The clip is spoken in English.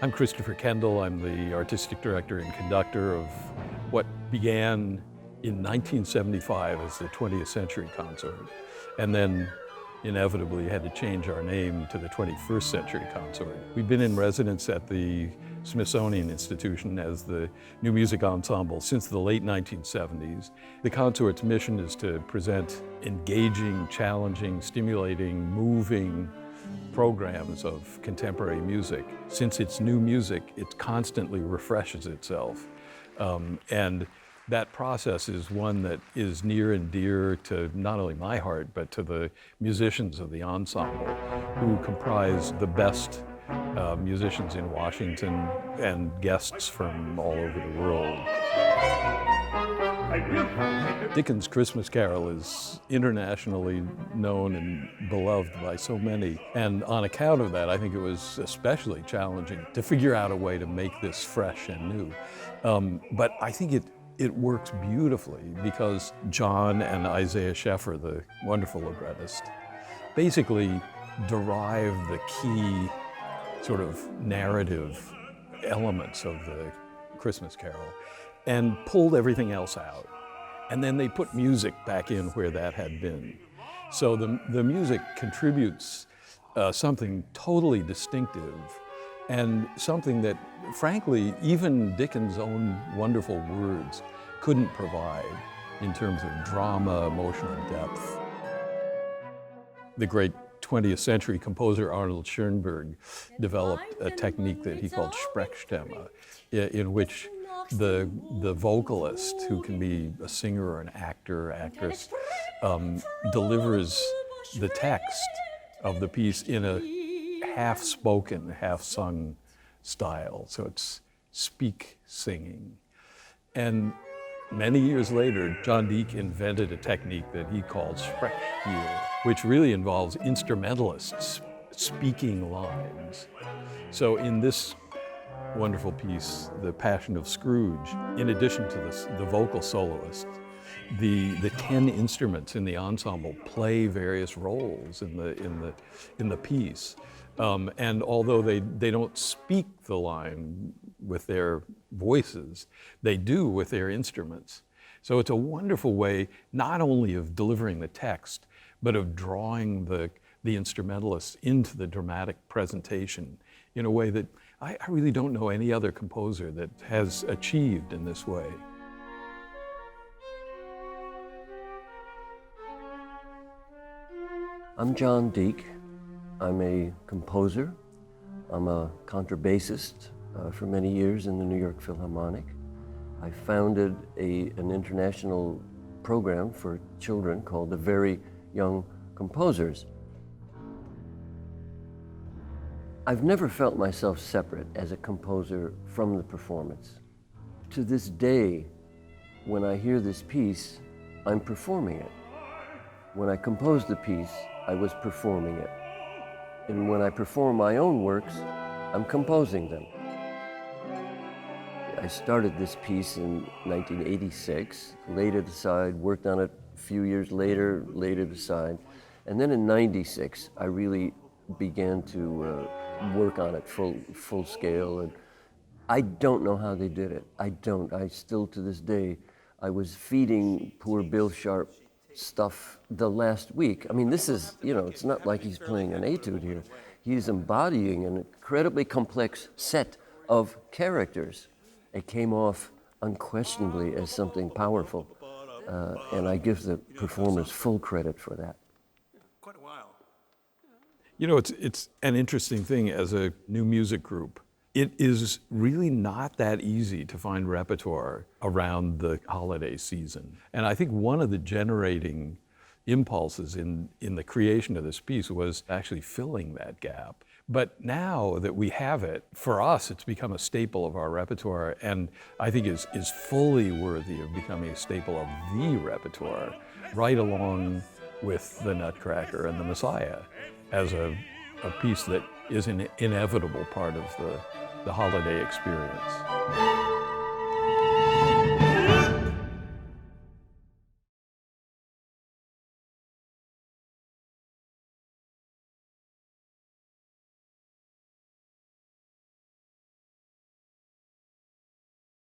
I'm Christopher Kendall. I'm the artistic director and conductor of what began in 1975 as the 20th Century Consort, and then inevitably had to change our name to the 21st Century Consort. We've been in residence at the Smithsonian Institution as the New Music Ensemble since the late 1970s. The Consort's mission is to present engaging, challenging, stimulating, moving programs of contemporary music. Since it's new music, it constantly refreshes itself. And that process is one that is near and dear to not only my heart, but to the musicians of the ensemble, who comprise the best musicians in Washington and guests from all over the world. Dickens' Christmas Carol is internationally known and beloved by so many. And on account of that, I think it was especially challenging to figure out a way to make this fresh and new. But I think it works beautifully because John and Isaiah Sheffer, the wonderful librettist, basically derive the key sort of narrative elements of the Christmas Carol and pulled everything else out. And then they put music back in where that had been. So the music contributes something totally distinctive and something that, frankly, even Dickens' own wonderful words couldn't provide in terms of drama, emotional depth. The great 20th century composer Arnold Schoenberg developed a technique that he called Sprechstimme, in which the vocalist, who can be a singer or an actor or actress, delivers the text of the piece in a half-spoken, half-sung style. So it's speak singing. And many years later, Jon Deak invented a technique that he called Sprechspiel, which really involves instrumentalists speaking lines. So in this wonderful piece, The Passion of Scrooge, in addition to the vocal soloist, the 10 instruments in the ensemble play various roles in the piece. And although they don't speak the line with their voices, they do with their instruments. So it's a wonderful way not only of delivering the text, but of drawing the instrumentalists into the dramatic presentation in a way that I really don't know any other composer that has achieved in this way. I'm Jon Deak. I'm a composer. I'm a contrabassist for many years in the New York Philharmonic. I founded an international program for children called the Very Young Composers. I've never felt myself separate as a composer from the performance. To this day, when I hear this piece, I'm performing it. When I composed the piece, I was performing it. And when I perform my own works, I'm composing them. I started this piece in 1986, laid it aside, worked on it a few years later, laid it aside. And then in 96, I really began to work on it full scale. And I don't know how they did it. I still to this day, I was feeding poor Bill Sharp stuff the last week. I mean, this is, it's not like he's playing an etude here. He's embodying an incredibly complex set of characters. It came off unquestionably as something powerful. And I give the performers full credit for that. Quite a while. It's an interesting thing as a new music group. It is really not that easy to find repertoire around the holiday season. And I think one of the generating impulses in the creation of this piece was actually filling that gap. But now that we have it, for us, it's become a staple of our repertoire, and I think is fully worthy of becoming a staple of the repertoire, right along with the Nutcracker and the Messiah, as a piece that is an inevitable part of the holiday experience.